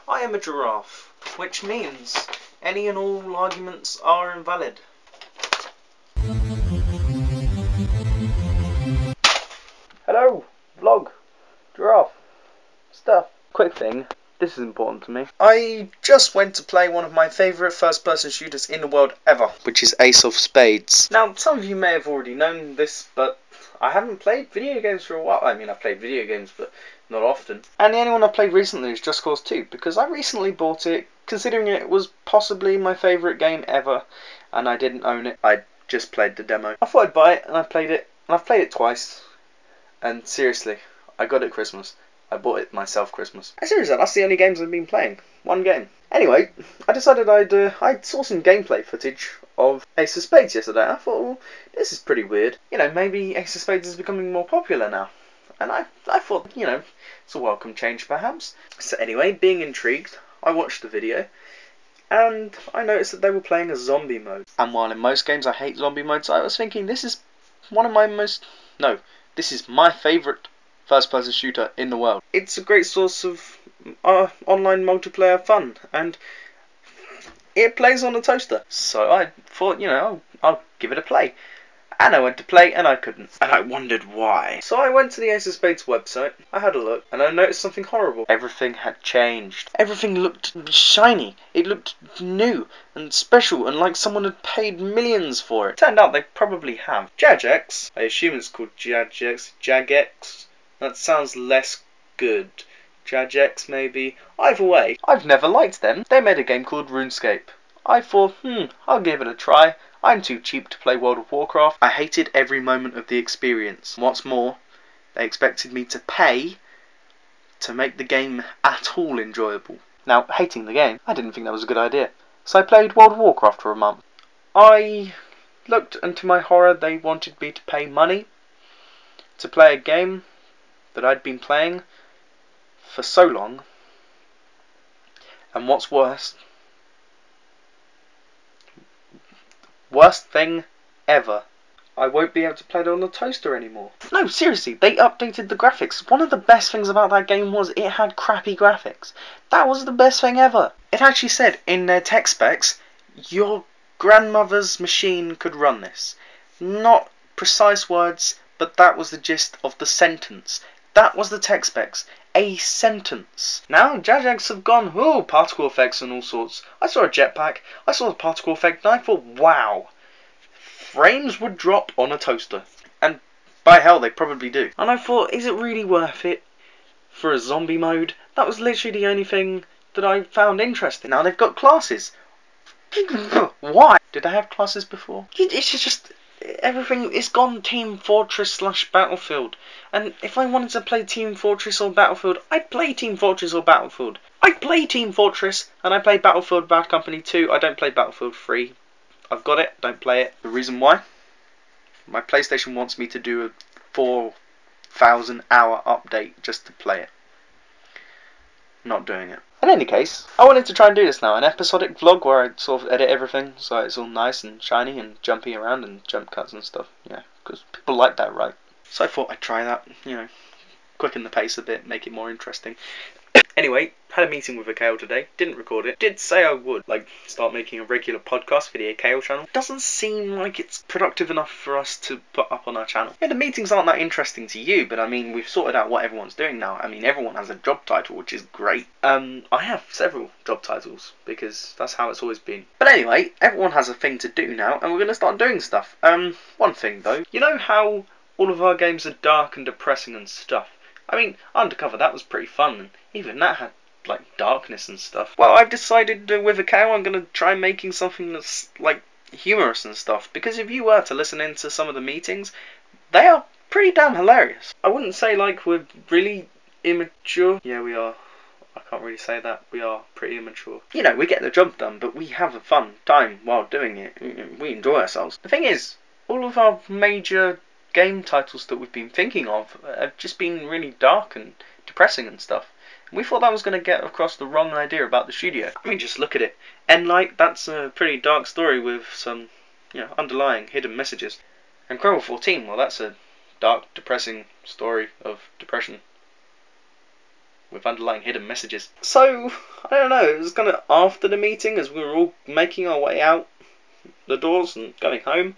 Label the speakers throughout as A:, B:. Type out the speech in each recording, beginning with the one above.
A: I am a giraffe, which means any and all arguments are invalid. Hello, vlog, giraffe, stuff. Quick thing, this is important to me. I just went to play one of my favourite first-person shooters in the world ever, which is Ace of Spades. Now, some of you may have already known this, but I haven't played video games for a while. I mean, I've played video games, but not often. And the only one I've played recently is Just Cause 2, because I recently bought it, considering it was possibly my favourite game ever, and I didn't own it. I just played the demo. I thought I'd buy it, and I played it, and I've played it twice. And seriously, I got it Christmas. I bought it myself Christmas. Seriously, that's the only games I've been playing. One game. Anyway, I decided I saw some gameplay footage of Ace of Spades yesterday. I thought, well, this is pretty weird. You know, maybe Ace of Spades is becoming more popular now. And I thought, you know, it's a welcome change perhaps. So anyway, being intrigued, I watched the video. And I noticed that they were playing a zombie mode. And while in most games I hate zombie modes, I was thinking this is this is my favourite first-person shooter in the world. It's a great source of online multiplayer fun, and it plays on a toaster. So I thought, you know, I'll give it a play. And I went to play, and I couldn't. And I wondered why. So I went to the Ace of Spades website, I had a look, and I noticed something horrible. Everything had changed. Everything looked shiny. It looked new and special, and like someone had paid millions for it. Turned out they probably have. Jagex, I assume it's called Jagex. That sounds less good. Jagex, maybe. Either way, I've never liked them. They made a game called RuneScape. I thought, I'll give it a try. I'm too cheap to play World of Warcraft. I hated every moment of the experience. What's more, they expected me to pay to make the game at all enjoyable. Now, hating the game, I didn't think that was a good idea. So I played World of Warcraft for a month. I looked, and to my horror, they wanted me to pay money to play a game that I'd been playing for so long. And what's worst thing ever, I won't be able to play it on the toaster anymore. No, seriously, they updated the graphics. One of the best things about that game was it had crappy graphics. That was the best thing ever. It actually said in their tech specs, your grandmother's machine could run this. Not precise words, but that was the gist of the sentence. That was the tech specs. A sentence. Now, Jagex have gone, particle effects and all sorts. I saw a jetpack, I saw a particle effect, and I thought, wow, frames would drop on a toaster. And by hell, they probably do. And I thought, is it really worth it for a zombie mode? That was literally the only thing that I found interesting. Now, they've got classes. Why? Did I have classes before? It's just everything is gone Team Fortress / Battlefield. And if I wanted to play Team Fortress or Battlefield, I'd play Team Fortress or Battlefield. I play Team Fortress, and I play Battlefield Bad Company 2. I don't play Battlefield 3. I've got it, don't play it. The reason why? My PlayStation wants me to do a 4,000 hour update just to play it. Not doing it. In any case, I wanted to try and do this now, an episodic vlog where I sort of edit everything so it's all nice and shiny and jumpy around and jump cuts and stuff. Yeah, because people like that, right? So I thought I'd try that, you know, quicken the pace a bit, make it more interesting. Anyway, had a meeting with Akale today, didn't record it, did say I would, like, start making a regular podcast for the Akale channel. Doesn't seem like it's productive enough for us to put up on our channel. Yeah, the meetings aren't that interesting to you, but I mean, we've sorted out what everyone's doing now. I mean, everyone has a job title, which is great. I have several job titles, because that's how it's always been. But anyway, everyone has a thing to do now, and we're going to start doing stuff. One thing though, you know how all of our games are dark and depressing and stuff? I mean, Undercover, that was pretty fun, and even that had, like, darkness and stuff. Well, I've decided with Akale I'm going to try making something that's, like, humorous and stuff, because if you were to listen into some of the meetings, they are pretty damn hilarious. I wouldn't say, like, we're really immature. Yeah, we are. I can't really say that. We are pretty immature. You know, we get the job done, but we have a fun time while doing it. We enjoy ourselves. The thing is, all of our major game titles that we've been thinking of have just been really dark and depressing and stuff. We thought that was going to get across the wrong idea about the studio. I mean, just look at it. Endlight, that's a pretty dark story with some, you know, underlying hidden messages. And Cromwell 14, well, that's a dark, depressing story of depression. with underlying hidden messages. So, I don't know, it was kind of after the meeting, as we were all making our way out the doors and going home.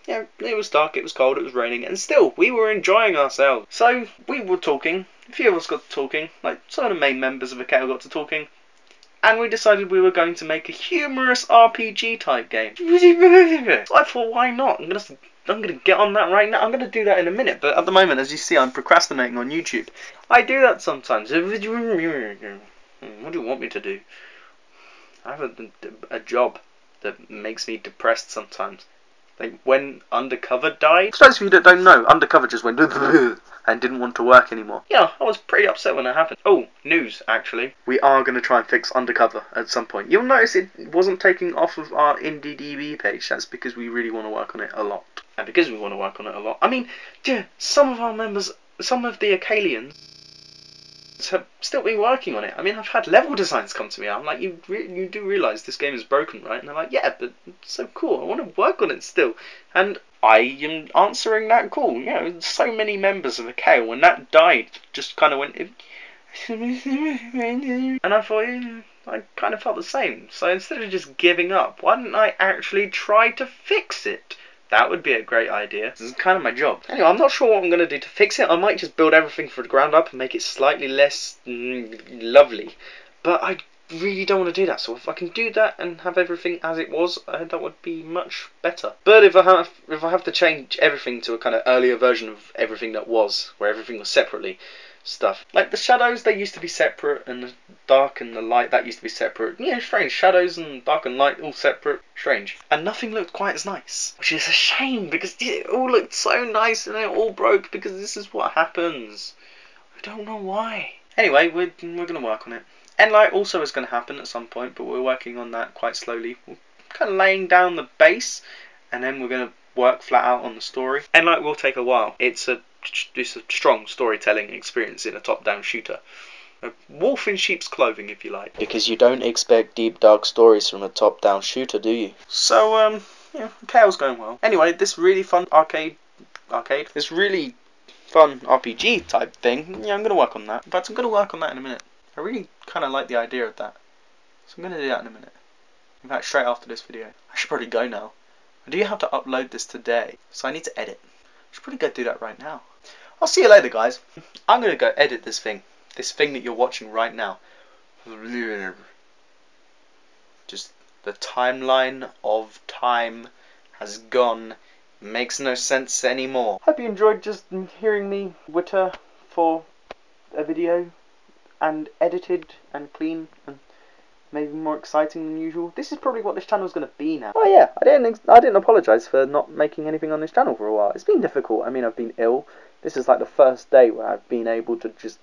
A: Yeah, it was dark, it was cold, it was raining, and still, we were enjoying ourselves. So, we were talking, a few of us got to talking, like some of the main members of the KO got to talking, and we decided we were going to make a humorous RPG type game. So I thought, why not? I'm gonna get on that right now. I'm gonna do that in a minute, but at the moment, as you see, I'm procrastinating on YouTube. I do that sometimes. What do you want me to do? I have a job that makes me depressed sometimes. Like when Undercover died. For those of you that don't know, Undercover just went and didn't want to work anymore. Yeah, I was pretty upset when that happened. Oh, news, actually. We are going to try and fix Undercover at some point. You'll notice it wasn't taking off of our IndieDB page. That's because we really want to work on it a lot. And because we want to work on it a lot, I mean, some of our members, some of the Acalians have still been working on it. I mean, I've had level designs come to me. I'm like, you do realise this game is broken, right? And they're like, yeah, but it's so cool. I want to work on it still. And I am answering that call. You know, so many members of the KO, when that died, just kind of went... and I thought, I kind of felt the same. So instead of just giving up, why didn't I actually try to fix it? That would be a great idea. This is kind of my job. Anyway, I'm not sure what I'm going to do to fix it. I might just build everything from the ground up and make it slightly less lovely. But I really don't want to do that. So if I can do that and have everything as it was, that would be much better. But if I have to change everything to a kind of earlier version of everything that was, where everything was separately, stuff. Like the shadows, they used to be separate, and the dark and the light, that used to be separate. Yeah, strange. Shadows and dark and light, all separate. Strange. And nothing looked quite as nice. Which is a shame, because it all looked so nice and it all broke, because this is what happens. I don't know why. Anyway, we're going to work on it. Endlight also is going to happen at some point, but we're working on that quite slowly. We're kind of laying down the base, and then we're going to work flat out on the story. Endlight will take a while. It's a strong storytelling experience in a top-down shooter. A wolf in sheep's clothing, if you like. Because you don't expect deep, dark stories from a top-down shooter, do you? So, yeah, KO's going well. Anyway, this really fun this really fun RPG type thing, yeah, I'm going to work on that. In fact, I'm going to work on that in a minute. I really kind of like the idea of that. So I'm going to do that in a minute. In fact, straight after this video. I should probably go now. I do have to upload this today, so I need to edit. I should probably go do that right now. I'll see you later, guys. I'm going to go edit this thing that you're watching right now. Just the timeline of time has gone. Makes no sense anymore. Hope you enjoyed just hearing me witter for a video, and edited and clean and maybe more exciting than usual. This is probably what this channel is going to be now. Oh yeah, I didn't apologise for not making anything on this channel for a while. It's been difficult. I mean, I've been ill. This is like the first day where I've been able to just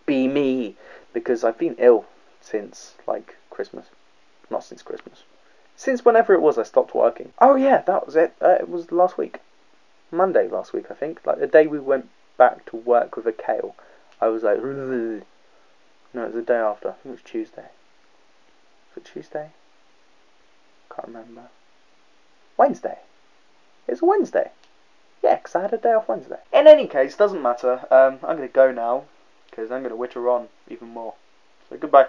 A: be me, because I've been ill since like Christmas. Not since Christmas. Since whenever it was I stopped working. Oh yeah, that was it. It was last week. Monday last week, I think. Like the day we went back to work with a kale. I was like... No, it was the day after. I think it was Tuesday. Was it Tuesday? Can't remember. Wednesday. It was Wednesday. Yeah, because I had a day off Wednesday. In any case, doesn't matter. I'm going to go now, because I'm going to witter on even more. So goodbye.